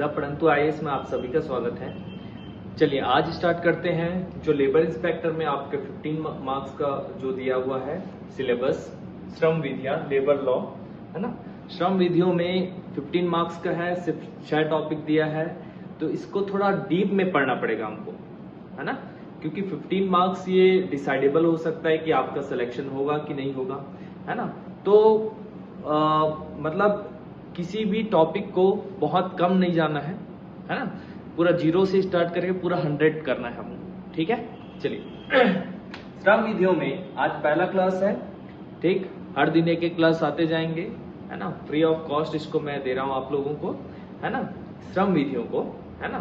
The पढ़ंतु IAS में आप सभी का स्वागत है। चलिए आज स्टार्ट करते हैं। जो लेबर इंस्पेक्टर में आपके 15 मार्क्स का जो दिया हुआ है सिलेबस, श्रम विधियां, लेबर लॉ, है ना। श्रम विधियों में 15 मार्क्स का है, सिर्फ 6 टॉपिक दिया है, तो इसको थोड़ा डीप में पढ़ना पड़ेगा हमको, है ना, क्योंकि 15 मार्क्स ये डिसाइडेबल हो सकता है कि आपका सिलेक्शन होगा कि नहीं होगा, है ना। तो मतलब किसी भी टॉपिक को बहुत कम नहीं जाना है ना, पूरा 0 से स्टार्ट करके पूरा 100 करना है हमको, ठीक है। चलिए श्रम विधियों में आज पहला क्लास है, ठीक। हर दिन एक एक क्लास आते जाएंगे, है ना, फ्री ऑफ कॉस्ट इसको मैं दे रहा हूं आप लोगों को, है ना, श्रम विधियों को, है ना।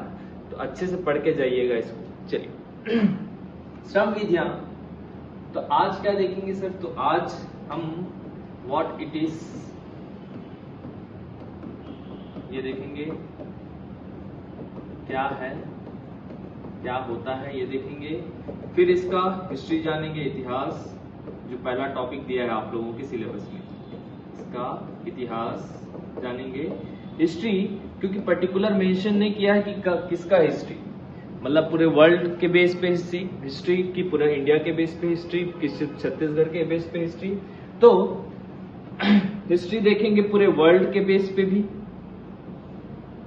तो अच्छे से पढ़ के जाइएगा इसको। चलिए श्रम विधियां, तो आज क्या देखेंगे सर, तो आज हम व्हाट इट इज ये देखेंगे, क्या है, क्या होता है ये देखेंगे। फिर इसका हिस्ट्री जानेंगे, इतिहास, जो पहला टॉपिक दिया है आप लोगों के सिलेबस में, इसका इतिहास जानेंगे। हिस्ट्री, क्योंकि पर्टिकुलर मेंशन नहीं किया है कि किसका हिस्ट्री, मतलब पूरे वर्ल्ड के बेस पे हिस्ट्री की, पूरे इंडिया के बेस पे हिस्ट्री, किस छत्तीसगढ़ के बेस पे हिस्ट्री। तो हिस्ट्री देखेंगे पूरे वर्ल्ड के बेस पे भी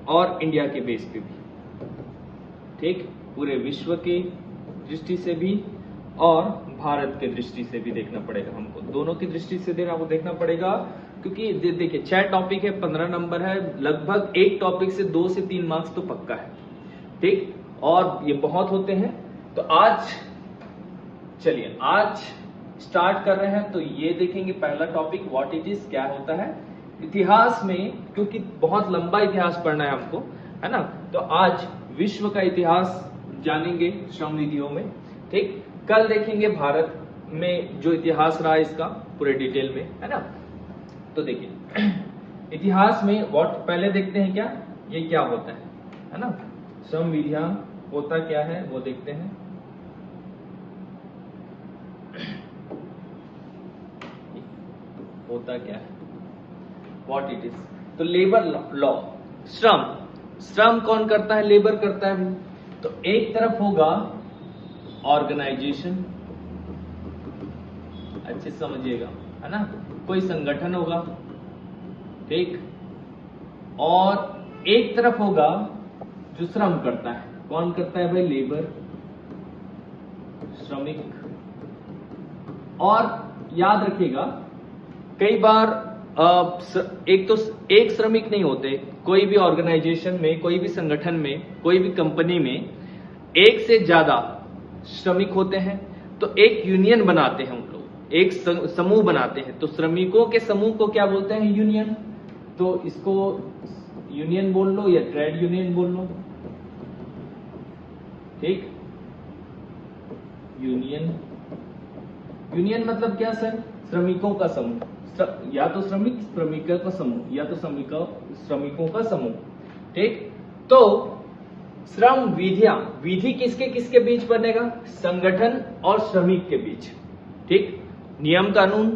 और इंडिया के बेस पे भी, ठीक, पूरे विश्व की दृष्टि से भी और भारत के दृष्टि से भी देखना पड़ेगा हमको, दोनों की दृष्टि से देखना पड़ेगा। क्योंकि देखिए 6 टॉपिक है, 15 नंबर है, लगभग एक टॉपिक से 2 से 3 मार्क्स तो पक्का है, ठीक, और ये बहुत होते हैं। तो आज चलिए आज स्टार्ट कर रहे हैं। तो ये देखेंगे पहला टॉपिक व्हाट इट इज, क्या होता है। इतिहास में, क्योंकि बहुत लंबा इतिहास पढ़ना है हमको, है ना, तो आज विश्व का इतिहास जानेंगे श्रम विधियों में, ठीक। कल देखेंगे भारत में जो इतिहास रहा इसका पूरे डिटेल में, है ना। तो देखिए इतिहास में पहले देखते हैं क्या ये क्या होता है ना। श्रम विधियां होता क्या है वो देखते हैं। होता क्या है, व्हाट इट इज। तो लेबर लॉ, श्रम कौन करता है, लेबर करता है। तो एक तरफ होगा ऑर्गेनाइजेशन, अच्छे से समझिएगा, है ना, कोई संगठन होगा, ठीक, और एक तरफ होगा जो श्रम करता है। कौन करता है भाई, लेबर, श्रमिक। और याद रखिएगा कई बार एक श्रमिक नहीं होते, कोई भी ऑर्गेनाइजेशन में, कोई भी संगठन में, कोई भी कंपनी में एक से ज्यादा श्रमिक होते हैं। तो एक यूनियन बनाते हैं उन लोग, एक समूह बनाते हैं। तो श्रमिकों के समूह को क्या बोलते हैं, यूनियन। तो इसको यूनियन बोल लो या ट्रेड यूनियन बोल लो, ठीक। यूनियन मतलब क्या सर, श्रमिकों का समूह, या तो श्रमिकों का समूह, या तो श्रमिकों का समूह, ठीक। तो श्रम विधियां, विधि किसके किसके बीच बनेगा, संगठन और श्रमिक के बीच, ठीक। नियम कानून,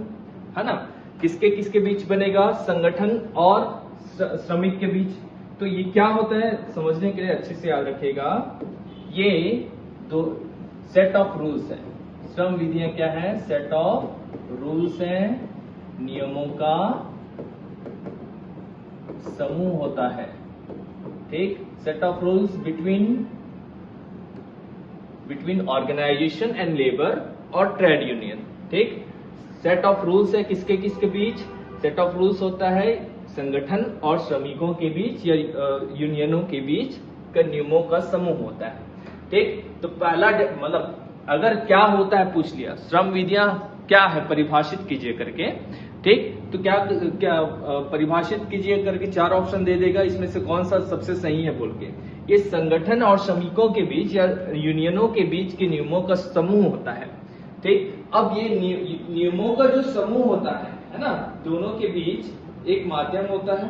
है ना, किसके किसके बीच बनेगा, संगठन और श्रमिक के बीच। तो ये क्या होता है समझने के लिए अच्छे से याद रखिएगा, ये दो सेट ऑफ रूल्स है। श्रम विधियां क्या है, सेट ऑफ रूल्स है, नियमों का समूह होता है, ठीक। Set of rules between organisation and labour और ट्रेड यूनियन, ठीक। सेट ऑफ रूल्स है किसके किसके बीच, सेट ऑफ रूल्स होता है संगठन और श्रमिकों के बीच या यूनियनों के बीच का नियमों का समूह होता है, ठीक। तो पहला मतलब अगर क्या होता है पूछ लिया, श्रम विधियां क्या है परिभाषित कीजिए करके, ठीक। तो क्या परिभाषित कीजिए करके 4 ऑप्शन दे देगा, इसमें से कौन सा सबसे सही है बोल के। ये संगठन और श्रमिकों के बीच या यूनियनों के बीच के नियमों का समूह होता है, ठीक। अब ये नियमों का जो समूह होता है ना, दोनों के बीच एक माध्यम होता है,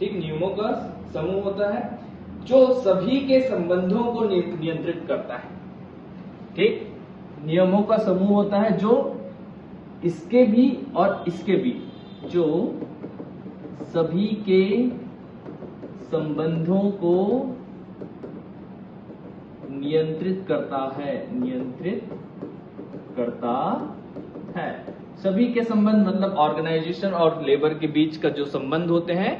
ठीक। नियमों का समूह होता है जो सभी के संबंधों को नियंत्रित करता है, ठीक। नियमों का समूह होता है जो इसके भी और इसके भी, जो सभी के संबंधों को नियंत्रित करता है, सभी के संबंध मतलब ऑर्गेनाइजेशन और लेबर के बीच का जो संबंध होते हैं,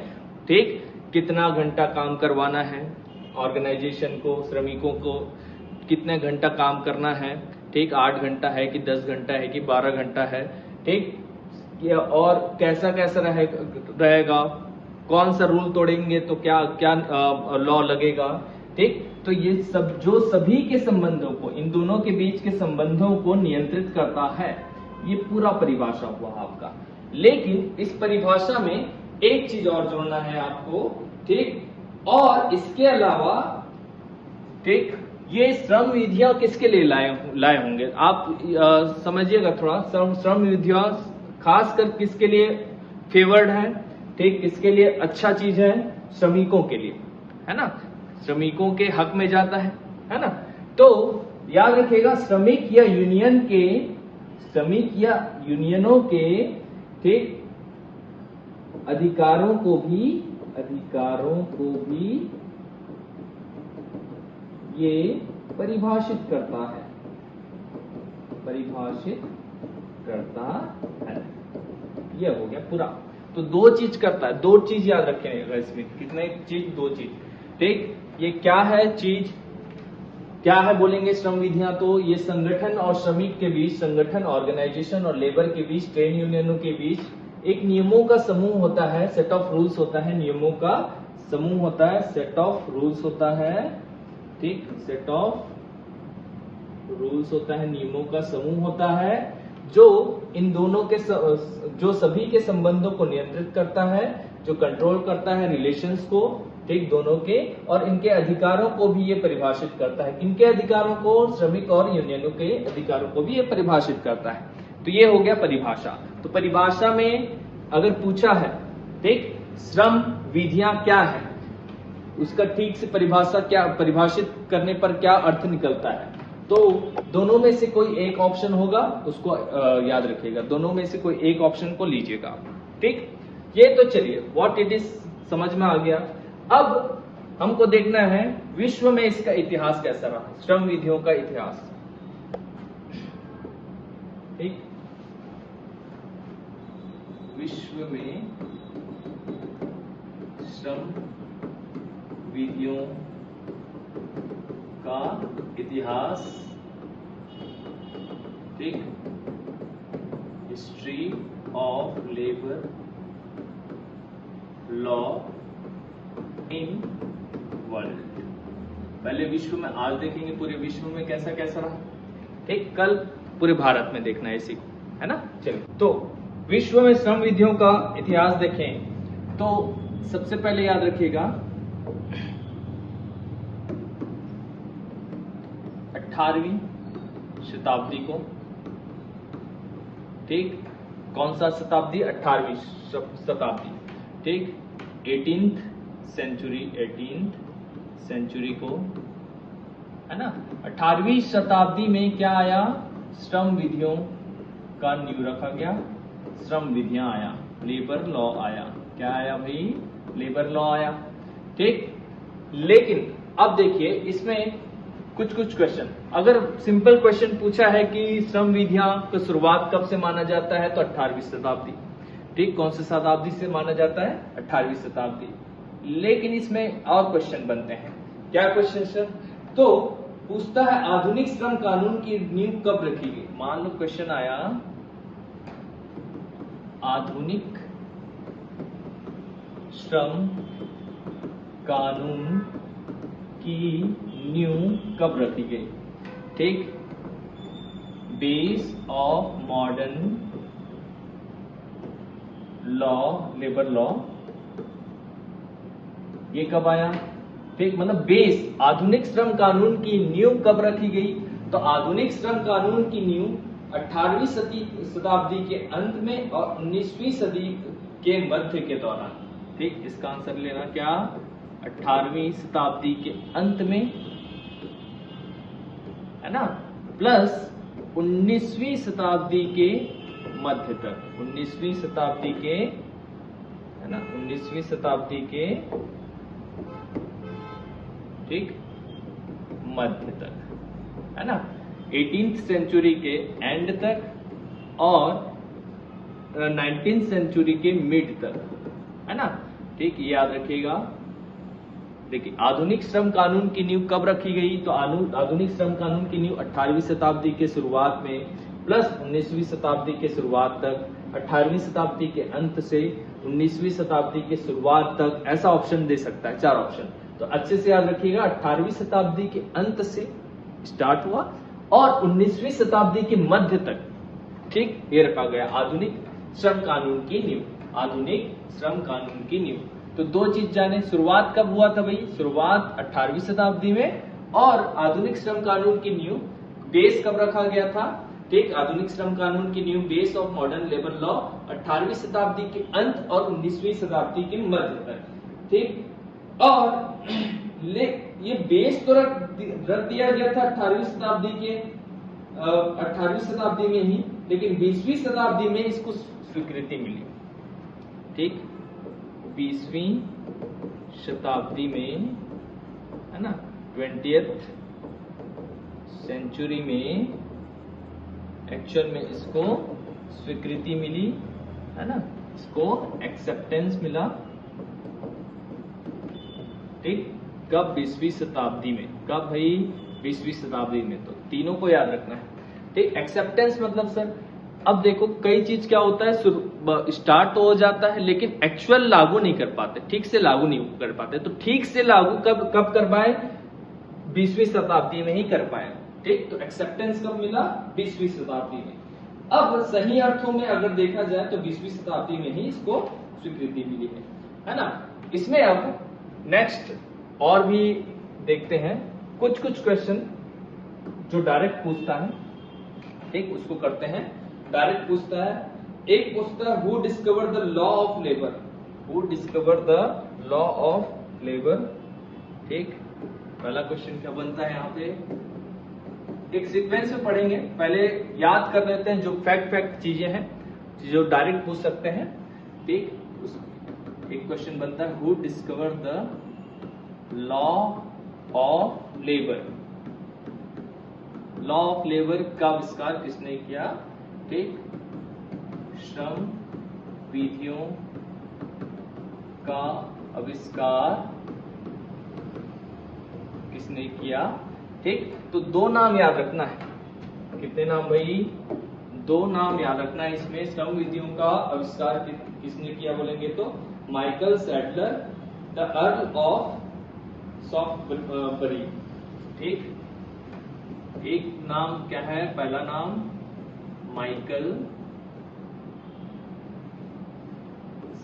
ठीक, कितना घंटा काम करवाना है ऑर्गेनाइजेशन को, श्रमिकों को कितने घंटा काम करना है, ठीक, 8 घंटा है कि 10 घंटा है कि 12 घंटा है, ठीक, और कैसा कैसा रहेगा, कौन सा रूल तोड़ेंगे तो क्या क्या लॉ लगेगा, ठीक। तो ये सब जो सभी के संबंधों को, इन दोनों के बीच के संबंधों को नियंत्रित करता है, ये पूरा परिभाषा हुआ आपका। लेकिन इस परिभाषा में एक चीज और जोड़ना है आपको, ठीक, और इसके अलावा, ठीक, ये श्रम विधियां किसके लिए लाए होंगे आप समझिएगा थोड़ा। श्रम विधियां खासकर किसके लिए फेवर्ड है, ठीक, किसके लिए अच्छा चीज है, श्रमिकों के लिए, है ना, श्रमिकों के हक में जाता है ना। तो याद रखिएगा श्रमिक या यूनियनों के, ठीक, अधिकारों को भी ये परिभाषित करता है, ये हो गया पूरा। तो दो चीज करता है, दो चीज याद रखेंगे इसमें, कितने चीज, दो चीज, ठीक। ये क्या है चीज, क्या है बोलेंगे श्रम विधियां, तो ये संगठन और श्रमिक के बीच, संगठन ऑर्गेनाइजेशन और लेबर के बीच, ट्रेड यूनियनों के बीच एक नियमों का समूह होता है, सेट ऑफ रूल्स होता है, नियमों का समूह होता है, सेट ऑफ रूल्स होता है, ठीक, सेट ऑफ रूल्स होता है, नियमों का समूह होता है, जो इन दोनों के जो सभी के संबंधों को नियंत्रित करता है, जो कंट्रोल करता है रिलेशंस को, ठीक, दोनों के, और इनके अधिकारों को भी ये परिभाषित करता है। किनके अधिकारों को, श्रमिक और यूनियनों के अधिकारों को भी ये परिभाषित करता है। तो ये हो गया परिभाषा। तो परिभाषा में अगर पूछा है, ठीक, श्रम विधियां क्या है, उसका ठीक से परिभाषित करने पर क्या अर्थ निकलता है, तो दोनों में से कोई एक ऑप्शन होगा, उसको याद रखिएगा, दोनों में से कोई एक ऑप्शन को लीजिएगा, ठीक। ये तो चलिए व्हाट इट इज समझ में आ गया। अब हमको देखना है विश्व में इसका इतिहास कैसा रहा, श्रम विधियों का इतिहास, ठीक। विश्व में श्रम विधियों का इतिहास, ठीक, history of labour law in world. पहले विश्व में, आज देखेंगे पूरे विश्व में कैसा कैसा रहा, ठीक, कल पूरे भारत में देखना है इसी को, है ना। चलिए, तो विश्व में श्रम विधियों का इतिहास देखें तो सबसे पहले याद रखिएगा 18वीं शताब्दी को, ठीक, कौन सा शताब्दी, 18वीं शताब्दी, ठीक, 18th सेंचुरी को, है ना। 18वीं शताब्दी में क्या आया, श्रम विधियों का नींव रखा गया, श्रम विधियां आया, लेबर लॉ आया। क्या आया भाई, लेबर लॉ आया, ठीक। लेकिन अब देखिए इसमें कुछ क्वेश्चन, अगर सिंपल क्वेश्चन पूछा है कि श्रम विधियां की शुरुआत कब से माना जाता है, तो 18वीं शताब्दी, ठीक, कौन सी शताब्दी से माना जाता है, 18वीं शताब्दी। लेकिन इसमें और क्वेश्चन बनते हैं, क्या क्वेश्चन सर, तो पूछता है आधुनिक श्रम कानून की नींव कब रखी गई। मान लो क्वेश्चन आया, आधुनिक श्रम कानून की नींव कब रखी गई, ठीक, base of modern law, labour law, ये कब आया, ठीक, मतलब बेस, आधुनिक श्रम कानून की नींव कब रखी गई, तो आधुनिक श्रम कानून की नींव 18वीं शताब्दी के अंत में और 19वीं सदी के मध्य के दौरान, ठीक, इसका आंसर लेना क्या, 18वीं शताब्दी के अंत में, है ना, प्लस 19वीं शताब्दी के मध्य तक, 19वीं शताब्दी के, है ना, 19वीं शताब्दी के ठीक, मध्य तक, है ना, 18th सेंचुरी के एंड तक और 19th सेंचुरी के मिड तक, है ना। ठीक, ये याद रखिएगा। देखिए, आधुनिक श्रम कानून की नींव कब रखी गई? तो आधुनिक श्रम कानून की नींव 18वीं शताब्दी के शुरुआत में प्लस 19वीं शताब्दी के शुरुआत तक, 18वीं शताब्दी के अंत से 19वीं शताब्दी के शुरुआत तक, ऐसा ऑप्शन दे सकता है, 4 ऑप्शन। तो अच्छे से याद रखिएगा, 18वीं शताब्दी के अंत से स्टार्ट हुआ और 19वीं शताब्दी के मध्य तक, ठीक, ये रखा गया आधुनिक श्रम कानून की नींव। आधुनिक श्रम कानून की नींव। तो 2 चीज जाने, शुरुआत कब हुआ था भाई? शुरुआत 18वीं शताब्दी में, और आधुनिक श्रम कानून की नींव बेस कब रखा गया था? ठीक, आधुनिक श्रम कानून की new base of modern labour law 18वीं शताब्दी के अंत और 19वीं शताब्दी के मध्य तक। ठीक, और ये बेस तो रख दिया गया था 18वीं शताब्दी में ही, लेकिन 20वीं शताब्दी में इसको स्वीकृति मिली। ठीक, 20वीं शताब्दी में, है ना, 20th सेंचुरी में एक्चुअल में इसको स्वीकृति मिली, है ना, इसको एक्सेप्टेंस मिला। ठीक, कब? 20वीं शताब्दी में। कब भाई? 20वीं शताब्दी में। तो तीनों को याद रखना है। ठीक, एक्सेप्टेंस मतलब सर, अब देखो कई चीज क्या होता है, स्टार्ट तो हो जाता है लेकिन एक्चुअल लागू नहीं कर पाते, ठीक से लागू नहीं कर पाते। तो ठीक से लागू कब कर पाए? 20वीं शताब्दी में ही कर पाए। ठीक, तो एक्सेप्टेंस कब मिला? 20वीं शताब्दी में। अब सही अर्थों में अगर देखा जाए तो 20वीं शताब्दी में ही इसको स्वीकृति मिली है ना। इसमें अब नेक्स्ट और भी देखते हैं कुछ क्वेश्चन जो डायरेक्ट पूछता है। ठीक, उसको करते हैं। डायरेक्ट पूछता है, एक पूछता है who discover the law of labour. Who discover the law of labour. ठीक, पहला क्वेश्चन क्या बनता है यहाँ पे? एक सीक्वेंस में पढ़ेंगे, पहले याद कर लेते हैं जो फैक्ट चीजें हैं जो डायरेक्ट पूछ सकते हैं। ठीक, एक क्वेश्चन बनता है who discover the law of labour. Law of labour का आविष्कार किसने किया? ठीक, श्रम विधियों का आविष्कार किसने किया? ठीक, तो 2 नाम याद रखना है। कितने नाम भाई? 2 नाम याद रखना है इसमें। श्रम विधियों का आविष्कार किसने किया बोलेंगे तो Michael Sadler, the earl of Shaftesbury. ठीक, एक नाम क्या है? पहला नाम माइकल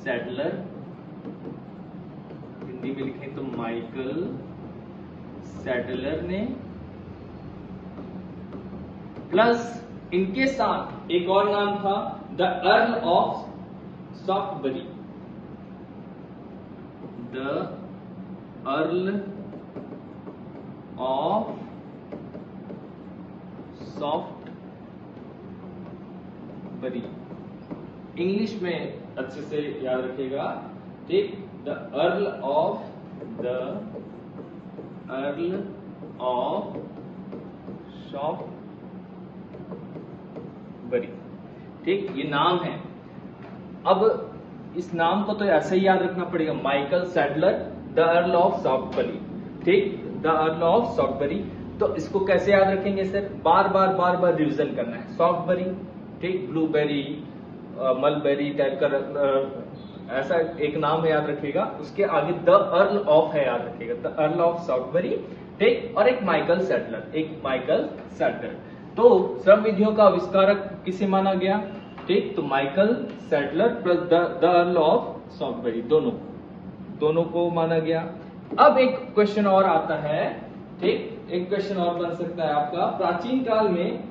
सैडलर, हिंदी में लिखें तो माइकल सैडलर ने, प्लस इनके साथ एक और नाम था the earl of Shaftesbury. The earl of Shaftesbury. English में अच्छे से याद रखिएगा। ठीक, द अर्ल ऑफ सॉफ्टबरी। ठीक, ये नाम है। अब इस नाम को तो ऐसे ही याद रखना पड़ेगा, Michael Sadler, the earl of Shaftesbury. ठीक, द अर्ल ऑफ सॉफ्टबरी। तो इसको कैसे याद रखेंगे सर? बार बार रिवीजन करना है। सॉफ्टबरी, ठीक, ब्लूबेरी, मलबेरी टाइप का ऐसा एक नाम है, याद रखिएगा। उसके आगे द अर्ल ऑफ है, याद रखिएगा, द अर्ल ऑफ सॉफ्टबरी। ठीक, और एक माइकल सैडलर। तो श्रम विधियों का आविष्कारक किसे माना गया? ठीक, तो Michael Sadler plus the earl of Shaftesbury, दोनों को माना गया। अब एक क्वेश्चन और आता है। ठीक, एक क्वेश्चन और बन सकता है आपका, प्राचीन काल में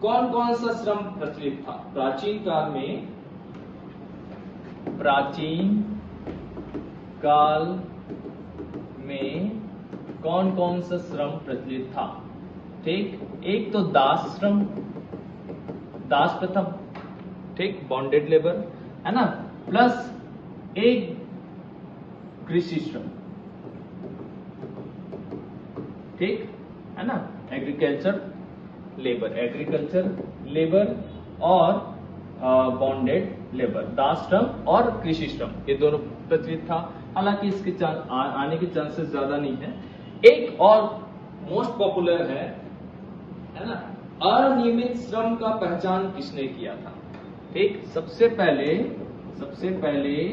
कौन सा श्रम प्रचलित था? प्राचीन काल में कौन सा श्रम प्रचलित था? ठीक, एक तो दास प्रथा, ठीक, बॉन्डेड लेबर, है ना, प्लस एक कृषि श्रम। ठीक है ना, एग्रीकल्चर लेबर और बॉन्डेड लेबर, दास श्रम और कृषि श्रम, ये दोनों प्रचलित था। हालांकि इसके आने के चांसेस ज्यादा नहीं है। एक और मोस्ट पॉपुलर है ना, अनियमित श्रम का पहचान किसने किया था? ठीक, सबसे पहले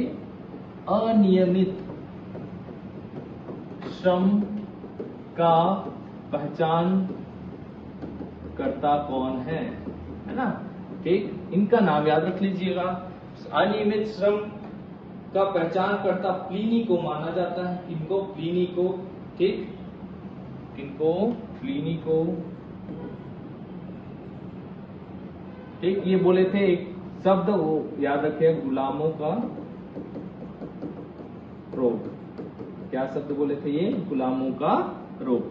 अनियमित श्रम का पहचान करता कौन है ना? ठीक, इनका नाम याद रख लीजिएगा। अनियमित श्रम का पहचान करता प्लिनी को माना जाता है। किनको? प्लिनी को। ठीक, किनको? प्लिनी को। ठीक, ये बोले थे एक शब्द, वो याद रखिए, गुलामों का रोग। क्या शब्द बोले थे ये? गुलामों का रोग।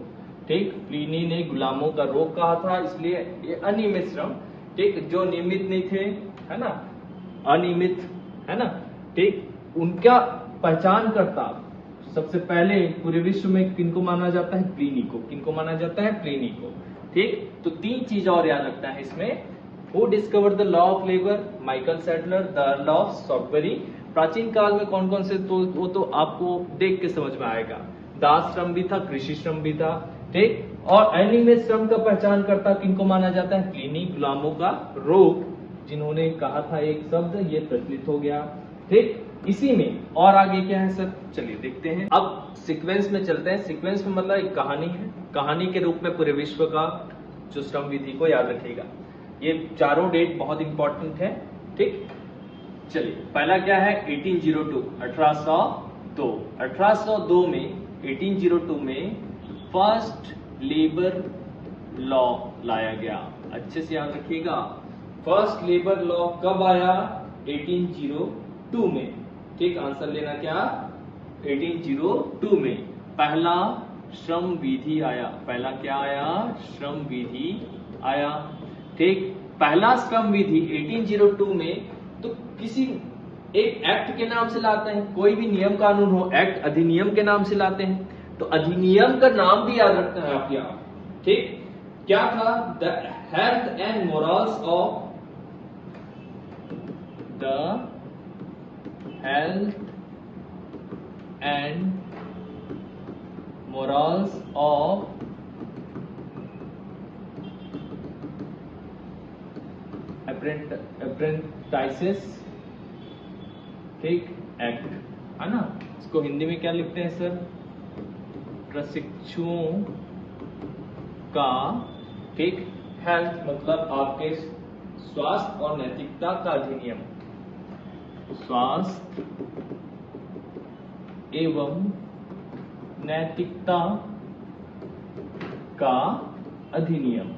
ठीक, प्लिनी ने गुलामों का रोग कहा था, इसलिए ये अनियमित श्रम। ठीक, जो नियमित नहीं थे, है ना, अनियमित, है ना, ठीक, उनका पहचान करता सबसे पहले पूरे विश्व में किनको माना जाता है? प्लिनी को। किनको माना जाता है? प्लिनी को। ठीक, तो तीन चीज और याद रखना है इसमें। Who discovered the law of labour? Michael Sadler. The earl of Shaftesbury. प्राचीन काल में कौन कौन से, तो वो तो आपको देख के समझ में आएगा। दास श्रम भी था, कृषि श्रम भी था। ठीक, और अनियमित श्रम का पहचान करता किनको माना जाता है? प्लिनी। गुलामों का रोग जिन्होंने कहा था एक शब्द, ये प्रचलित हो गया। ठीक, इसी में और आगे क्या है सर? चलिए देखते हैं। अब सीक्वेंस में चलते हैं। सीक्वेंस में मतलब एक कहानी है, कहानी के रूप में पूरे विश्व का जो श्रम विधि को याद रखिएगा। ये चारों डेट बहुत इंपॉर्टेंट है। ठीक, चलिए पहला क्या है? 1802, 1802। 1802 में 1802 में फर्स्ट लेबर लॉ लाया गया। अच्छे से याद रखिएगा, फर्स्ट लेबर लॉ कब आया? 1802 में। ठीक, आंसर लेना क्या? 1802 में पहला श्रम विधि आया। पहला क्या आया? श्रम विधि आया। ठीक, पहला श्रम विधि 1802 में तो किसी एक एक्ट के नाम से लाते हैं। कोई भी नियम कानून हो, एक्ट अधिनियम के नाम से लाते हैं। तो अधिनियम का नाम भी याद रखना है आप यहाँ। ठीक, क्या था? The health and morals of the health and morals of apprentices. ठीक, एक्ट, है ना। इसको हिंदी में क्या लिखते हैं सर? प्रशिक्षुओं का। ठीक, हेल्थ मतलब आपके स्वास्थ्य और नैतिकता का अधिनियम। स्वास्थ्य एवं नैतिकता का अधिनियम,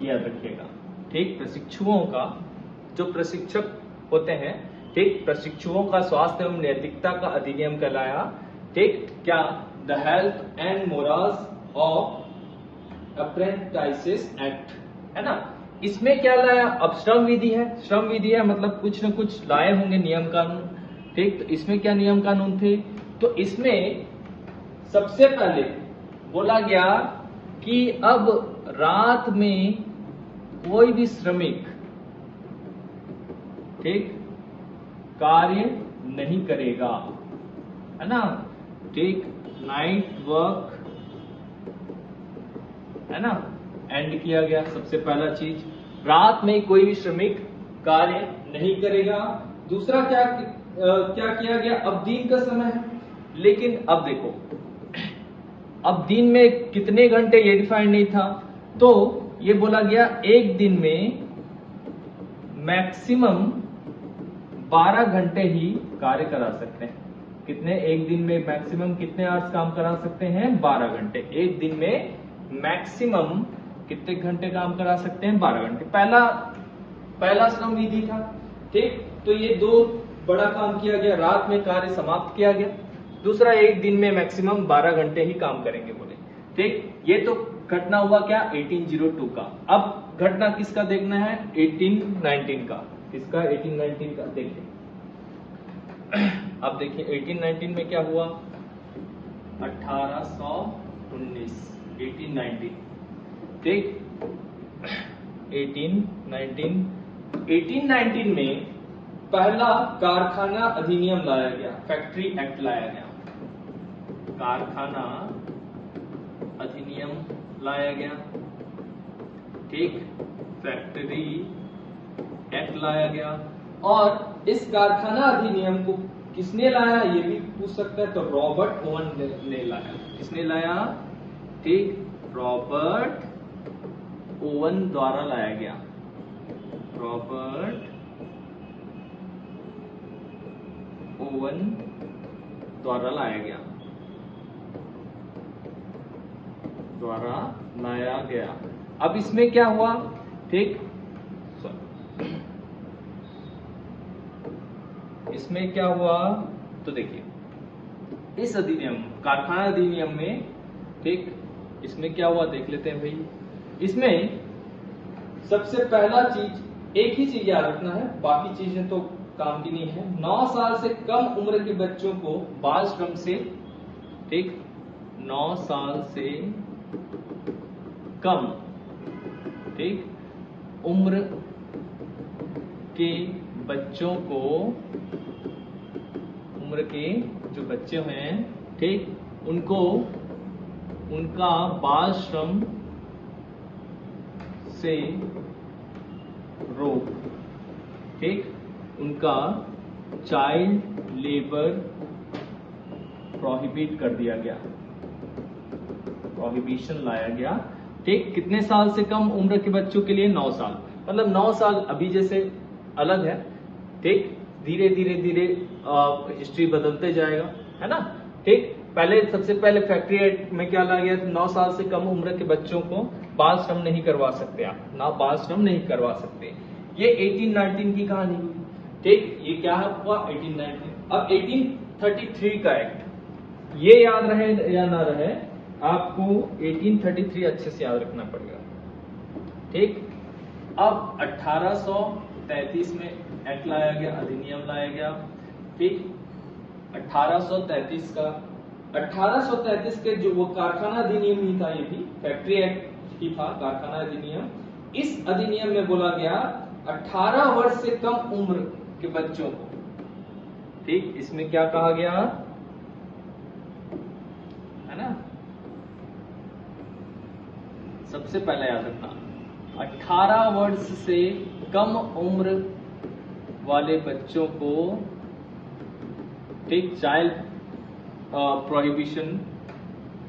याद रखिएगा। ठीक, प्रशिक्षुओं का, जो प्रशिक्षक होते हैं, ठीक, प्रशिक्षुओं का स्वास्थ्य एवं नैतिकता का अधिनियम कहलाया। ठीक, क्या? The health and morals of apprentices act, है ना। इसमें क्या लाया? अब श्रम विधि है। श्रम विधि है मतलब कुछ न कुछ लाए होंगे नियम कानून। ठीक, तो इसमें क्या नियम कानून थे? तो इसमें सबसे पहले बोला गया कि अब रात में कोई भी श्रमिक, ठीक, कार्य नहीं करेगा, है ना। ठीक, नाइट वर्क, है ना, एंड किया गया। सबसे पहला चीज, रात में कोई भी श्रमिक कार्य नहीं करेगा। दूसरा क्या किया गया? अब दिन का समय है, लेकिन अब देखो, अब दिन में कितने घंटे ये डिफाइंड नहीं था। तो ये बोला गया एक दिन में मैक्सिमम 12 घंटे ही कार्य करा सकते हैं। कितने? एक दिन में मैक्सिमम कितने आवर्स काम करा सकते हैं? 12 घंटे। एक दिन में मैक्सिमम कितने घंटे काम करा सकते हैं? 12 घंटे। पहला श्रम विधि था। ठीक, तो ये दो बड़ा काम किया गया, रात में कार्य समाप्त किया गया। दूसरा, एक दिन में मैक्सिमम 12 घंटे ही काम करेंगे बोले। ठीक, ये तो घटना हुआ क्या? 1802 का। अब घटना किसका देखना है? 1819 का। किसका? 1819 का। देखिए, अब देखिए 1819 में क्या हुआ? 1819 1819, ठीक। 1819 में पहला कारखाना अधिनियम लाया गया, फैक्ट्री एक्ट लाया गया, कारखाना अधिनियम लाया गया, ठीक, फैक्ट्री एक्ट लाया गया। और इस कारखाना अधिनियम को किसने लाया ये भी पूछ सकता है, तो रॉबर्ट ओवन ने लाया। किसने लाया, ठीक, रॉबर्ट ओवन द्वारा लाया गया, रॉबर्ट ओवन द्वारा लाया गया, द्वारा लाया गया। अब इसमें क्या हुआ, ठीक, इसमें क्या हुआ, तो देखिए इस अधिनियम, कारखाना अधिनियम में, ठीक, इसमें क्या हुआ देख लेते हैं भाई। इसमें सबसे पहला चीज, एक ही चीज याद रखना है, बाकी चीजें तो काम की नहीं है। 9 साल से कम उम्र के बच्चों को बाल श्रम से, ठीक, 9 साल से कम, ठीक, उम्र के बच्चों को, उम्र के जो बच्चे हैं, ठीक, उनको उनका बाल श्रम से रोक, ठीक, उनका चाइल्ड लेबर प्रोहिबिट कर दिया गया, प्रोहिबिशन लाया गया, ठीक। कितने साल से कम उम्र के बच्चों के लिए, 9 साल, मतलब 9 साल अभी जैसे अलग है, ठीक, धीरे धीरे धीरे हिस्ट्री बदलते जाएगा, है ना, ठीक। पहले सबसे पहले फैक्ट्री एक्ट में क्या लाया गया, 9 साल से कम उम्र के बच्चों को बाल श्रम नहीं करवा सकते, आप ना बाल श्रम नहीं करवा सकते। ये 1819 की कहानी हुई, ठीक, ये क्या हुआ 1819। अब 1833 का एक्ट, ये याद रहे या ना रहे, आपको 1833 अच्छे से याद रखना पड़ेगा, ठीक। अब 1833 में एक्ट लाया गया, अधिनियम लाया गया, ठीक। 1833 के जो वो कारखाना अधिनियम ही था, ये भी फैक्ट्री एक्ट ही था, कारखाना अधिनियम। इस अधिनियम में बोला गया 18 वर्ष से कम उम्र के बच्चों को, ठीक, इसमें क्या कहा गया, है ना, सबसे पहले याद रखना 18 वर्ष से कम उम्र वाले बच्चों को, ठीक, चाइल्ड प्रोहिबिशन,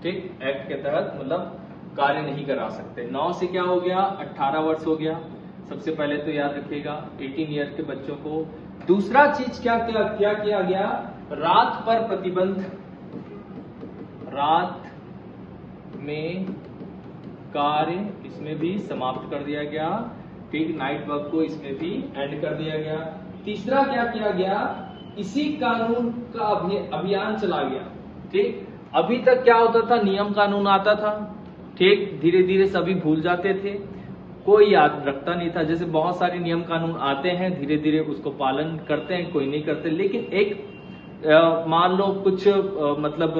ठीक, एक्ट के तहत मतलब कार्य नहीं करा सकते। 9 से क्या हो गया, 18 वर्ष हो गया। सबसे पहले तो याद रखिएगा 18 ईयर के बच्चों को। दूसरा चीज क्या किया गया, रात पर प्रतिबंध, रात में कार्य इसमें भी समाप्त कर दिया गया, ठीक, नाइट वर्क को इसमें भी एंड कर दिया गया। तीसरा क्या किया गया, इसी कानून का अभियान चला गया, ठीक। अभी तक क्या होता था, नियम कानून आता था, ठीक, धीरे धीरे सभी भूल जाते थे, कोई याद रखता नहीं था। जैसे बहुत सारे नियम कानून आते हैं, धीरे धीरे उसको पालन करते हैं, कोई नहीं करते। लेकिन एक मान लो कुछ मतलब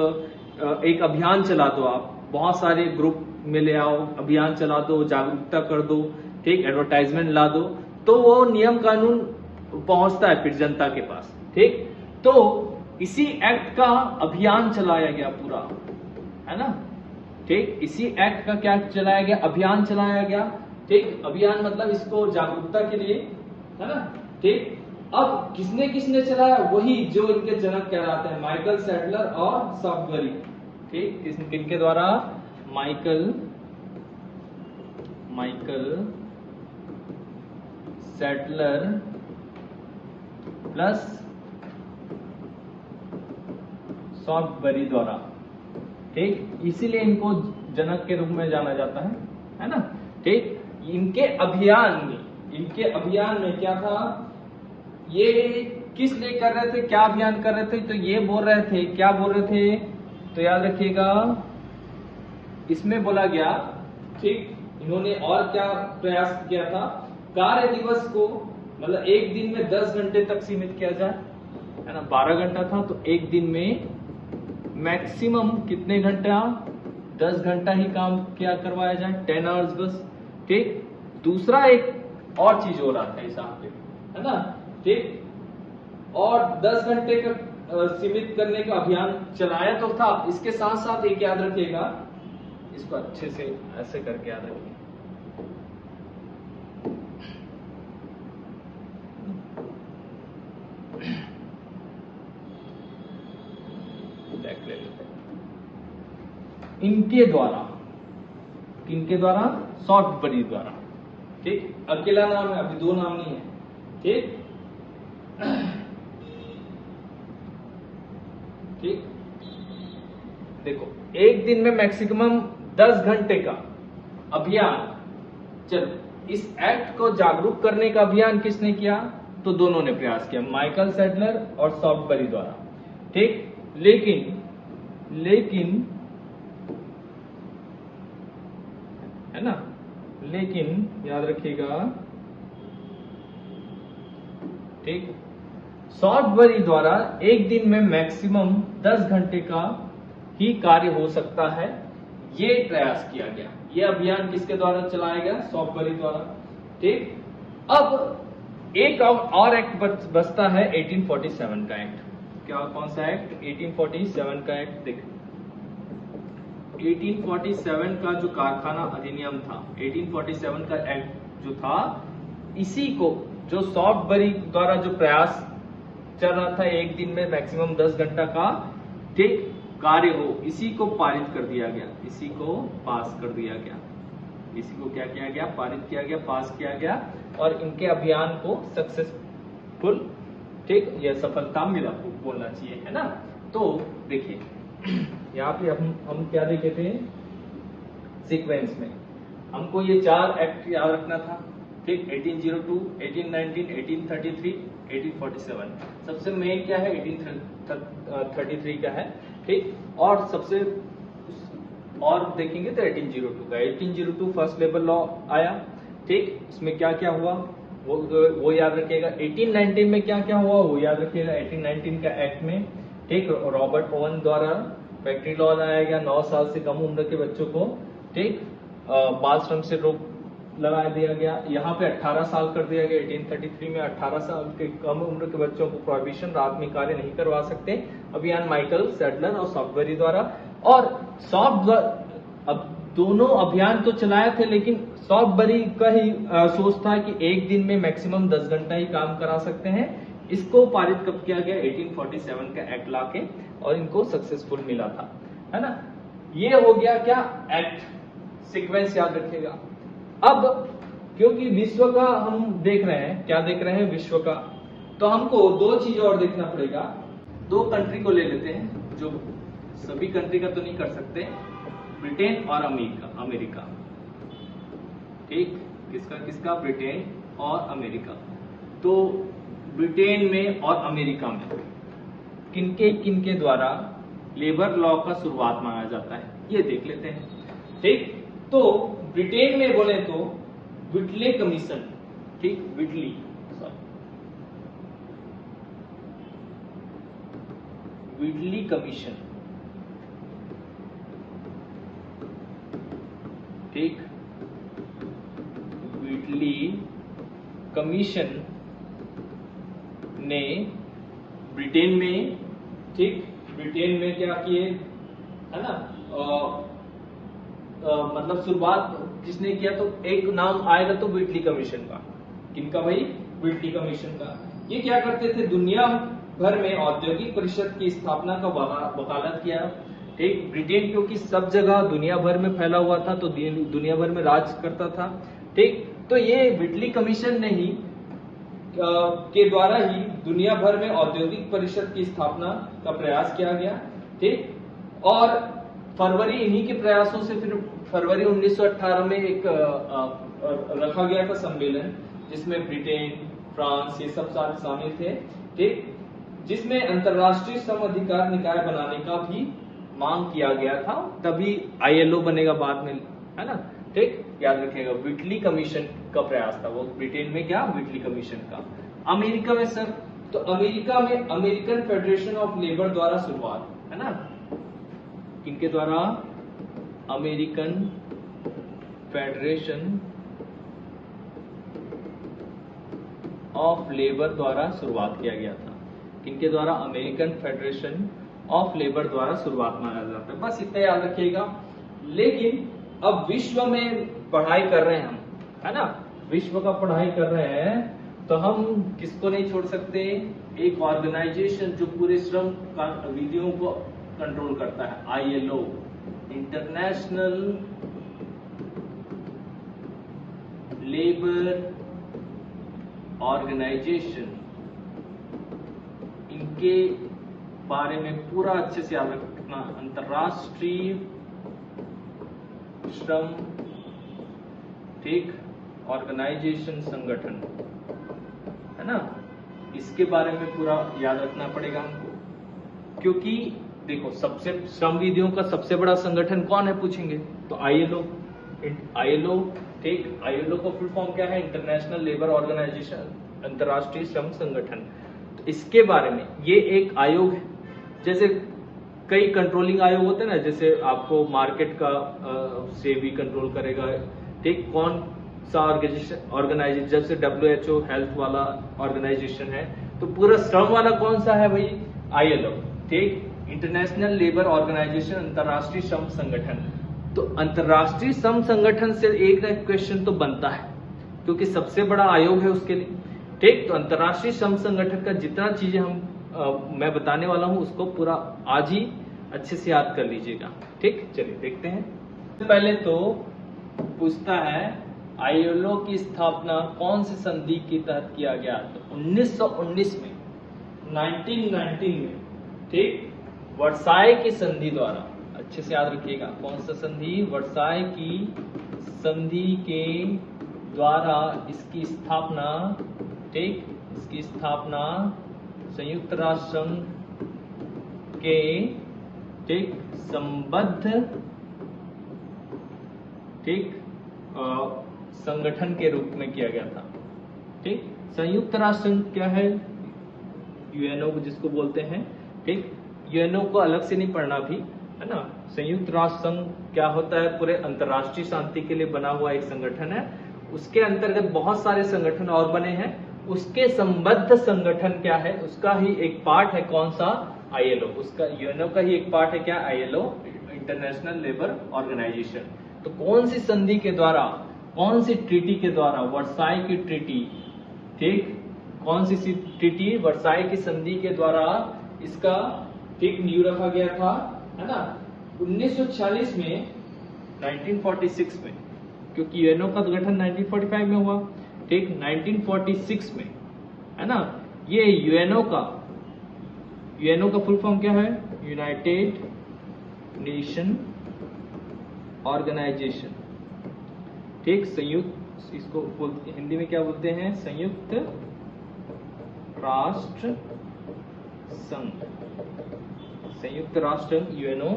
एक अभियान चला दो, आप बहुत सारे ग्रुप में ले आओ, अभियान चला दो, जागरूकता कर दो, ठीक, एडवर्टाइजमेंट ला दो, तो वो नियम कानून पहुंचता है फिर जनता के पास, ठीक। तो इसी एक्ट का अभियान चलाया गया पूरा, है ना, ठीक। इसी एक्ट का क्या चलाया गया, अभियान चलाया गया, ठीक। अभियान मतलब इसको जागरूकता के लिए, है ना, ठीक। अब किसने किसने चलाया, वही जो इनके जनक कहलाते हैं, माइकल सैडलर और सॉफ्टवेरी, ठीक। किनके द्वारा, माइकल सैडलर प्लस सॉफ्टवेरी द्वारा, ठीक। इसीलिए इनको जनक के रूप में जाना जाता है ना, ठीक। इनके अभियान में क्या था, ये किस लिए कर रहे थे, क्या अभियान कर रहे थे, तो ये बोल रहे थे, क्या बोल रहे थे, तो याद रखिएगा इसमें बोला गया, ठीक। इन्होंने और क्या प्रयास किया था, कार्य दिवस को मतलब एक दिन में 10 घंटे तक सीमित किया जाए, है ना, 12 घंटा था, तो एक दिन में मैक्सिमम कितने घंटा, 10 घंटा ही काम क्या करवाया जाए, 10 आवर्स बस। ठीक, दूसरा एक और चीज हो रहा था यहाँ पे, है ना। ठीक, और 10 घंटे का सीमित करने का अभियान चलाया तो था, इसके साथ साथ एक याद रखिएगा, इसको अच्छे से ऐसे करके याद रखिए, ले लेते हैं। इनके द्वारा, किनके द्वारा, सॉफ्टबरी द्वारा। ठीक, अकेला नाम है, अभी दो नाम नहीं है। ठीक, ठीक, देखो एक दिन में मैक्सिमम 10 घंटे का अभियान, चलो इस एक्ट को जागरूक करने का अभियान किसने किया, तो दोनों ने प्रयास किया, माइकल सैडलर और सॉफ्टबरी द्वारा। ठीक, लेकिन है ना, लेकिन याद रखिएगा, ठीक, सॉफ्टबरी द्वारा एक दिन में मैक्सिमम 10 घंटे का ही कार्य हो सकता है, ये प्रयास किया गया। ये अभियान किसके द्वारा चलाया गया, सॉफ्टबरी द्वारा। ठीक, अब एक और एक्ट बचता है 1847 का एक्ट। क्या, कौन सा एक्ट, 1847 का एक्ट। देखो 1847 का जो कारखाना अधिनियम था, 1847 का एक्ट जो था, इसी को जो सॉफ्टबरी द्वारा जो प्रयास चल रहा था एक दिन में मैक्सिमम 10 घंटा का ठीक कार्य हो, इसी को पारित कर दिया गया, इसी को पास कर दिया गया, इसी को क्या किया गया, पारित किया गया, पास किया गया, और इनके अभियान को सक्सेसफुल, ठीक, यह सफलता मिला बोलना चाहिए, है ना। तो देखिए यहाँ पे हम क्या देखे थे सीक्वेंस में, हमको ये 4 एक्ट याद रखना था। ठीक, 1802, 1819, 1833, 1847। सबसे मेन क्या है, 1833 का है। ठीक, और सबसे और देखेंगे तो 1802 का, 1802 फर्स्ट लेबर लॉ आया। ठीक, इसमें क्या क्या हुआ वो याद रखिएगा। 1819 में क्या क्या हुआ वो याद रखिएगा। 1819 का एक्ट में, ठीक, रॉबर्ट ओवन द्वारा फैक्ट्री लॉ लाया गया, 9 साल से कम उम्र के बच्चों को, ठीक, बाल श्रम से रोक लगा दिया गया। यहाँ पे 18 साल कर दिया गया। 1833 में 18 साल के कम उम्र के बच्चों को प्रोहिबिशन, रात में कार्य नहीं करवा सकते, अभियान माइकल सैडलर और सॉफ्टबरी द्वारा। और अब दोनों अभियान तो चलाए थे, लेकिन सॉफ्टबरी का ही सोच था कि एक दिन में मैक्सिमम 10 घंटा ही काम करा सकते हैं। इसको पारित कब किया गया, 1847 का एक्ट लाके, और इनको सक्सेसफुल मिला था, है ना। ये हो गया क्या, एक्ट सीक्वेंस याद रखिएगा। अब क्योंकि विश्व का हम देख रहे हैं, क्या देख रहे हैं, विश्व का, तो हमको 2 चीज और देखना पड़ेगा। 2 कंट्री को ले लेते हैं, जो सभी कंट्री का तो नहीं कर सकते, ब्रिटेन और अमेरिका। ठीक, किसका, ब्रिटेन और अमेरिका। तो ब्रिटेन में और अमेरिका में किनके द्वारा लेबर लॉ का शुरुआत माना जाता है, ये देख लेते हैं। ठीक, तो ब्रिटेन में बोले तो व्हिटले कमीशन, ठीक, व्हिटली कमीशन, ठीक, व्हिटली कमीशन ने ब्रिटेन में, ठीक, ब्रिटेन में क्या किए, है ना, मतलब शुरुआत किसने किया, तो एक नाम आएगा तो व्हिटली कमीशन का। किनका भाई, व्हिटली कमीशन का। ये क्या करते थे, दुनिया भर में औद्योगिक परिषद की स्थापना का वकालत किया। ठीक, ब्रिटेन क्योंकि सब जगह दुनिया भर में फैला हुआ था, तो दुनिया भर में राज करता था। ठीक, तो ये व्हिटली कमीशन ने ही के द्वारा ही दुनिया भर में औद्योगिक परिषद की स्थापना का प्रयास किया गया। ठीक, और फरवरी, इन्हीं के प्रयासों से फिर फरवरी 1918 में एक रखा गया था सम्मेलन, जिसमें ब्रिटेन, फ्रांस, ये सब सारे शामिल थे। ठीक, जिसमें अंतरराष्ट्रीय श्रम अधिकार निकाय बनाने का भी मांग किया गया था, तभी ILO बनेगा बाद में, है ना। ठीक, याद रखिएगा, व्हिटली कमीशन का प्रयास था वो, ब्रिटेन में क्या, व्हिटली कमीशन का। अमेरिका में सर, तो अमेरिका में अमेरिकन फेडरेशन ऑफ लेबर द्वारा शुरुआत, है ना, किनके द्वारा, अमेरिकन फेडरेशन ऑफ लेबर द्वारा शुरुआत किया गया था। किनके द्वारा? अमेरिकन फेडरेशन ऑफ लेबर द्वारा शुरुआत माना जाता है। बस इतना याद रखिएगा। लेकिन अब विश्व में पढ़ाई कर रहे हैं हम, है ना, विश्व का पढ़ाई कर रहे हैं, तो हम किसको नहीं छोड़ सकते? एक ऑर्गेनाइजेशन जो पूरे श्रम विधियों को कंट्रोल करता है, ILO, इंटरनेशनल लेबर ऑर्गेनाइजेशन, इनके बारे में पूरा अच्छे से याद रखना। अंतरराष्ट्रीय श्रम, ठीक, ऑर्गेनाइजेशन, संगठन, है ना, इसके बारे में पूरा याद रखना पड़ेगा हमको। क्योंकि देखो, सबसे श्रम विधियों का सबसे बड़ा संगठन कौन है पूछेंगे तो ILO, ठीक। ILO का फुल फॉर्म क्या है? इंटरनेशनल लेबर ऑर्गेनाइजेशन, अंतरराष्ट्रीय श्रम संगठन। तो इसके बारे में ये एक आयोग है। जैसे कई कंट्रोलिंग आयोग होते हैं ना, जैसे आपको मार्केट का से भी कंट्रोल करेगा, ठीक। कौन सा ऑर्गेनाइजेशन? जैसे WHO हेल्थ वाला ऑर्गेनाइजेशन है, तो पूरा श्रम वाला कौन सा है भाई? ILO, ठीक, इंटरनेशनल लेबर ऑर्गेनाइजेशन, अंतरराष्ट्रीय श्रम संगठन। तो अंतरराष्ट्रीय श्रम संगठन से एक ना क्वेश्चन तो बनता है, क्योंकि सबसे बड़ा आयोग है उसके लिए, ठीक। तो अंतरराष्ट्रीय श्रम संगठन का जितना चीजें मैं बताने वाला हूं उसको पूरा आज ही अच्छे से याद कर लीजिएगा, ठीक। चलिए देखते हैं। पहले तो पूछता है ILO की स्थापना कौन से संधि के तहत किया गया? तो 1919 में, 1919 में, ठीक, वर्साय की संधि द्वारा। अच्छे से याद रखिएगा, कौन सा संधि? वर्साय की संधि के द्वारा इसकी स्थापना, ठीक, इसकी स्थापना संयुक्त राष्ट्र संघ के, ठीक, संबद्ध, ठीक, संगठन के रूप में किया गया था, ठीक। संयुक्त राष्ट्र संघ क्या है? UNO जिसको बोलते हैं, ठीक। UNO को अलग से नहीं पढ़ना भी, है ना। संयुक्त राष्ट्र संघ क्या होता है? पूरे अंतरराष्ट्रीय शांति के लिए बना हुआ एक संगठन है। उसके अंतर्गत बहुत सारे संगठन और बने हैं। उसके संबद्ध संगठन क्या है? उसका ही एक पार्ट है कौन सा? ILO। उसका UNO का ही एक पार्ट है क्या? ILO, international labour organisation. तो कौन सी संधि के द्वारा, कौन सी ट्रीटी के द्वारा? वर्साई की ट्रीटी, ठीक। कौन सी ट्रीटी? वर्साई की संधि के द्वारा इसका, ठीक, नींव रखा गया था, है ना। 1946 में, 1946 में, क्योंकि UNO का गठन 1945 में हुआ, ठीक, 1946 में, है ना। ये UNO का फुल फॉर्म क्या है? यूनाइटेड नेशन ऑर्गेनाइजेशन, ठीक। संयुक्त, इसको हिंदी में क्या बोलते हैं? संयुक्त राष्ट्र संघ, संयुक्त राष्ट्र संघ, UNO।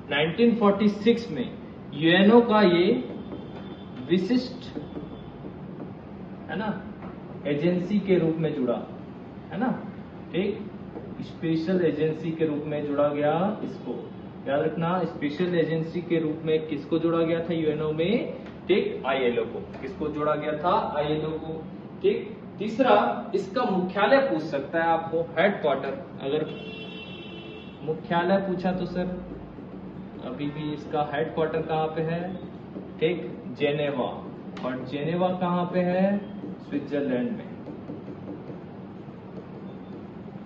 1946 में UNO का ये विशिष्ट, है ना, एजेंसी के रूप में जुड़ा, है ना, ठीक, स्पेशल एजेंसी के रूप में जुड़ा गया। इसको याद रखना, स्पेशल एजेंसी के रूप में किसको जोड़ा गया था UNO में? ठीक, ILO को। किसको जोड़ा गया था? ILO को, ठीक। तीसरा, इसका मुख्यालय पूछ सकता है आपको, हेडक्वार्टर। अगर मुख्यालय पूछा तो सर अभी भी इसका हेडक्वार्टर कहाँ पे है? ठीक, जेनेवा। और जेनेवा कहाँ पे है? स्विट्जरलैंड में।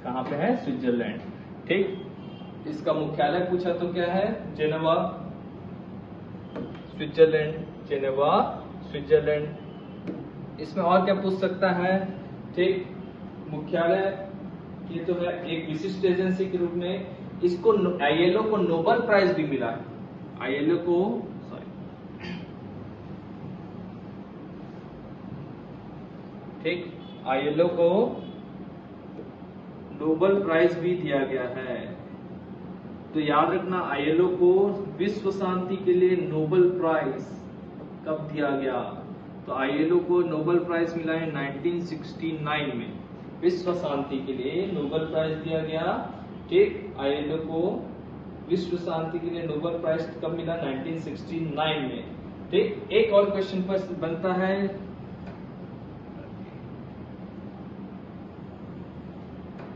कहाँ पे है? स्विट्जरलैंड, ठीक। इसका मुख्यालय पूछा तो क्या है? Geneva, Switzerland, Geneva, Switzerland. इसमें और क्या पूछ सकता है? ठीक, मुख्यालय ये तो है एक विशिष्ट एजेंसी के रूप में। इसको ILO को नोबेल प्राइज भी मिला है। ILO को, ठीक, ILO को नोबेल प्राइज भी दिया गया है। तो याद रखना, ILO को विश्व शांति के लिए नोबेल प्राइज कब दिया गया? तो ILO को नोबेल प्राइज मिला है 1969 में। विश्व शांति के लिए नोबेल प्राइज दिया गया। ठीक, ILO को विश्व शांति के लिए नोबेल प्राइज कब मिला? 1969 में। ठीक, एक और क्वेश्चन पर बनता है,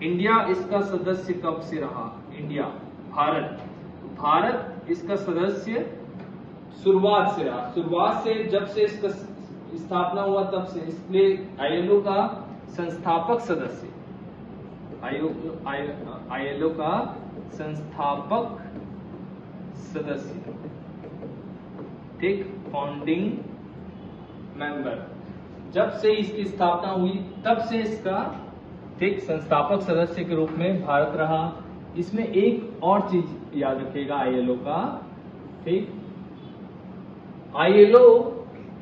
इंडिया इसका सदस्य कब से रहा? इंडिया, भारत इसका सदस्य शुरुआत से रहा, शुरुआत से, जब से इसका स्थापना हुआ तब से, इसलिए आईएलओ का संस्थापक सदस्य, आईएलओ का संस्थापक सदस्य, ठीक, फाउंडिंग मेंबर, जब से इसकी स्थापना हुई तब से इसका, ठीक, संस्थापक सदस्य के रूप में भारत रहा। इसमें एक और चीज याद रखिएगा आईएलओ का, ठीक, आईएलओ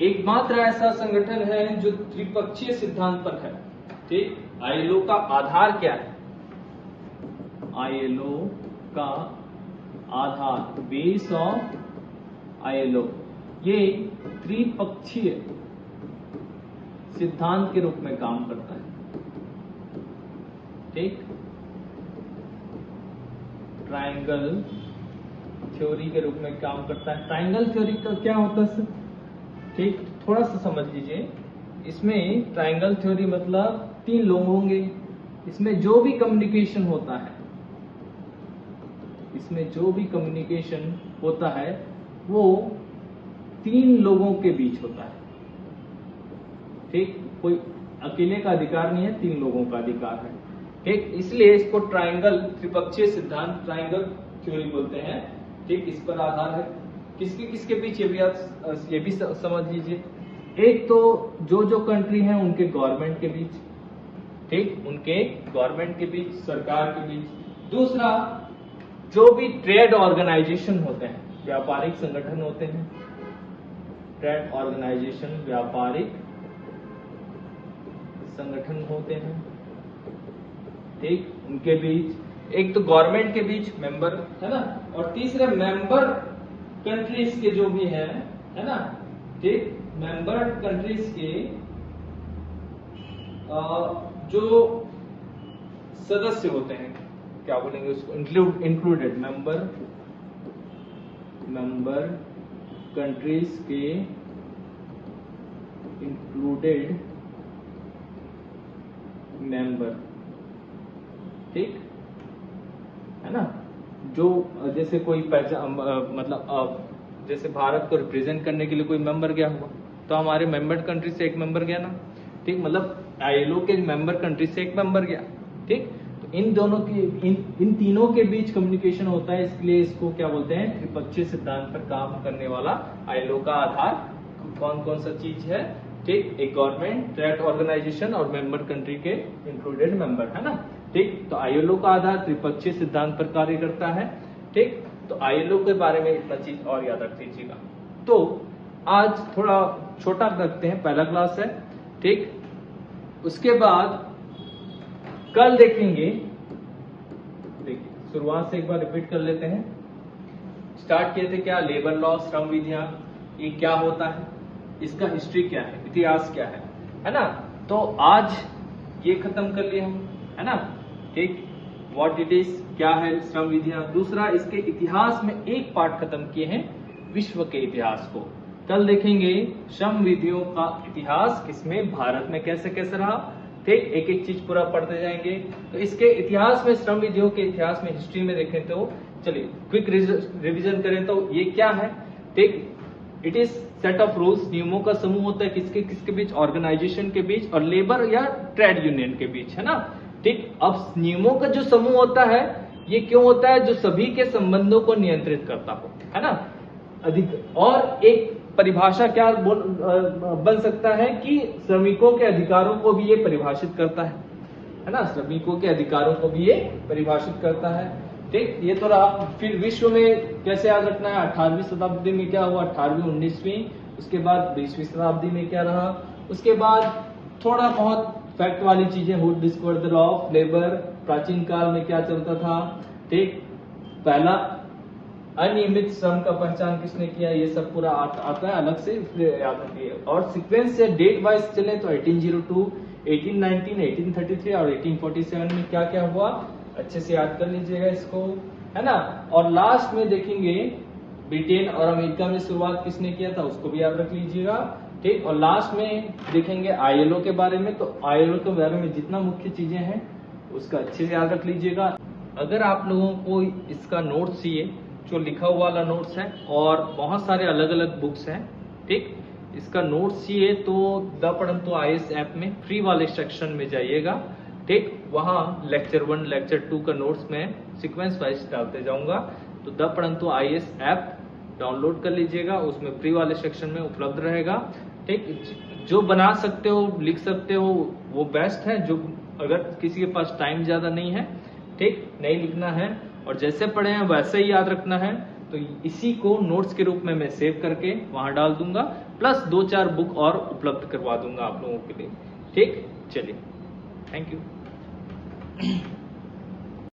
एकमात्र ऐसा संगठन है जो त्रिपक्षीय सिद्धांत पर है। ठीक, आईएलओ का आधार क्या है? आईएलओ का आधार, बेस ऑफ आईएलओ, ये त्रिपक्षीय सिद्धांत के रूप में काम करता है। ठीक, ट्रायंगल थ्योरी के रूप में काम करता है। ट्रायंगल थ्योरी का क्या होता है? ठीक, थोड़ा सा समझ लीजिए। इसमें ट्रायंगल थ्योरी मतलब 3 लोग होंगे, इसमें जो भी कम्युनिकेशन होता है, इसमें जो भी कम्युनिकेशन होता है वो 3 लोगों के बीच होता है। ठीक, कोई अकेले का अधिकार नहीं है, 3 लोगों का अधिकार है। ठीक, इसलिए इसको ट्रायंगल, त्रिपक्षीय सिद्धांत, ट्रायंगल थ्योरी बोलते हैं। ठीक, इस पर आधार है। किसके किसके बीच, ये भी समझ लीजिए। एक तो जो कंट्री है उनके गवर्नमेंट के बीच, ठीक, उनके गवर्नमेंट के बीच, सरकार के बीच। दूसरा, जो भी ट्रेड ऑर्गेनाइजेशन होते हैं, व्यापारिक संगठन होते हैं, ट्रेड ऑर्गेनाइजेशन, व्यापारिक संगठन होते हैं, ठीक, उनके बीच। एक तो गवर्नमेंट के बीच, मेंबर, है ना, और तीसरे मेंबर कंट्रीज के जो भी है ना, ठीक, मेंबर कंट्रीज के जो सदस्य होते हैं, क्या बोलेंगे उसको, इंक्लूडेड, मेंबर कंट्रीज के इंक्लूडेड मेंबर, ठीक है ना, जो जैसे कोई पहचान, मतलब जैसे भारत को रिप्रेजेंट करने के लिए कोई मेंबर गया हुआ, तो हमारे मेंबर कंट्री से एक मेंबर गया ना, ठीक, मतलब आईएलओ के मेंबर कंट्री से एक मेंबर गया। ठीक, तो इन दोनों के, इन तीनों के बीच कम्युनिकेशन होता है, इसलिए इसको क्या बोलते हैं? त्रिपक्षीय सिद्धांत पर काम करने वाला आईएलओ का आधार कौन कौन सा चीज है? ठीक, एक गवर्नमेंट, ट्रेड ऑर्गेनाइजेशन और मेंबर कंट्री के इंक्लूडेड मेंबर, है ना। ठीक, तो आईएलओ का आधार त्रिपक्षीय सिद्धांत पर कार्य करता है। ठीक, तो आईएलओ के बारे में इतना चीज और याद रख लीजिएगा। तो आज थोड़ा छोटा रखते हैं, पहला क्लास है। ठीक, उसके बाद कल देखेंगे, देखिए शुरुआत से एक बार रिपीट कर लेते हैं। स्टार्ट किए थे क्या? लेबर लॉ, श्रम विधियां, ये क्या होता है, इसका हिस्ट्री क्या है, इतिहास क्या है ना। तो आज ये खत्म कर लिए हम, है ना। ठीक, व्हाट इट इज, क्या है श्रम विधियां। दूसरा, इसके इतिहास में एक पार्ट खत्म किए हैं, विश्व के इतिहास को। कल देखेंगे श्रम विधियों का इतिहास, किसमें, भारत में कैसे कैसे रहा। ठीक, एक एक चीज पूरा पढ़ते जाएंगे। तो इसके इतिहास में, श्रम विधियों के इतिहास में, हिस्ट्री में देखें तो चलिए क्विक रिविजन करें तो ये क्या है। ठीक, it is set of rules, नियमों का समूह होता है, किसके किसके बीच, ऑर्गेनाइजेशन के बीच और लेबर या ट्रेड यूनियन के बीच, है ना। ठीक, अब नियमों का जो समूह होता है ये क्यों होता है? जो सभी के संबंधों को नियंत्रित करता हो, है ना। अधिक और एक परिभाषा क्या बन सकता है कि श्रमिकों के अधिकारों को भी ये परिभाषित करता है ना। श्रमिकों के अधिकारों को भी ये परिभाषित करता है। ठीक, ये तो रहा। फिर विश्व में कैसे याद रखना है, 18वीं शताब्दी में क्या हुआ, 18वीं 19वीं, उसके बाद 20वीं शताब्दी में क्या रहा, उसके बाद थोड़ा बहुत फैक्ट वाली चीजें, who discovered the law of labour, प्राचीन काल में क्या चलता था। ठीक, पहला अनियमित श्रम का पहचान किसने किया, ये सब पूरा आता है अलग से, याद रखिए। और सीक्वेंस से डेट वाइज चले तो 1802, 1819, 1833 और 1847 में क्या क्या हुआ, अच्छे से याद कर लीजिएगा इसको। है ना। और लास्ट में देखेंगे ब्रिटेन और अमेरिका में शुरुआत किसने किया था, उसको भी याद रख लीजिएगा, ठीक। और लास्ट में देखेंगे आईएलओ के बारे में, तो आईएलओ के बारे में जितना मुख्य चीजें हैं उसका अच्छे से याद रख लीजिएगा। अगर आप लोगों को इसका नोट्स चाहिए, जो लिखा हुआ वाला नोट्स है और बहुत सारे अलग अलग बुक्स हैं, ठीक, इसका नोट्स चाहिए तो द पढ़ंतु आईएएस ऐप में फ्री वाले सेक्शन में जाइएगा, ठीक। वहां लेक्चर 1 लेक्चर 2 का नोट्स में सीक्वेंस वाइज डालते जाऊंगा। तो द पढ़ंतु आईएएस ऐप डाउनलोड कर लीजिएगा, उसमें फ्री वाले सेक्शन में उपलब्ध रहेगा, ठीक। जो बना सकते हो लिख सकते हो वो बेस्ट है, जो अगर किसी के पास टाइम ज्यादा नहीं है, ठीक, नहीं लिखना है और जैसे पढ़े हैं वैसे ही याद रखना है, तो इसी को नोट्स के रूप में मैं सेव करके वहां डाल दूंगा, प्लस 2-4 बुक और उपलब्ध करवा दूंगा आप लोगों के लिए, ठीक। चलिए, थैंक यू।